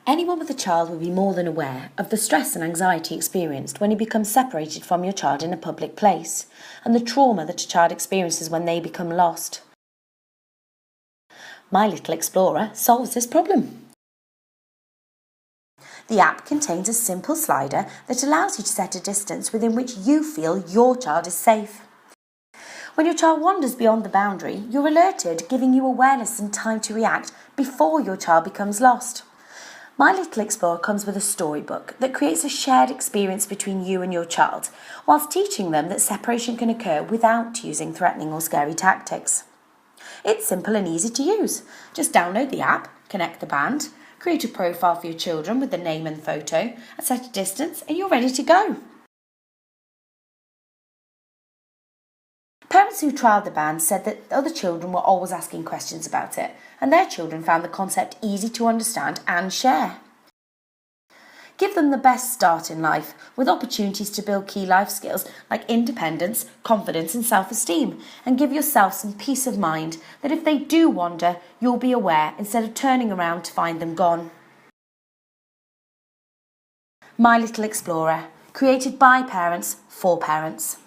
Anyone with a child will be more than aware of the stress and anxiety experienced when you become separated from your child in a public place, and the trauma that a child experiences when they become lost. My Little Explorer solves this problem. The app contains a simple slider that allows you to set a distance within which you feel your child is safe. When your child wanders beyond the boundary, you're alerted, giving you awareness and time to react before your child becomes lost. My Little Explorer comes with a storybook that creates a shared experience between you and your child, whilst teaching them that separation can occur without using threatening or scary tactics. It's simple and easy to use. Just download the app, connect the band, create a profile for your children with the name and photo, and set a distance, and you're ready to go. Parents who trialled the band said that other children were always asking questions about it, and their children found the concept easy to understand and share. Give them the best start in life, with opportunities to build key life skills like independence, confidence and self-esteem, and give yourself some peace of mind that if they do wander, you'll be aware instead of turning around to find them gone. My Little Explorer, created by parents for parents.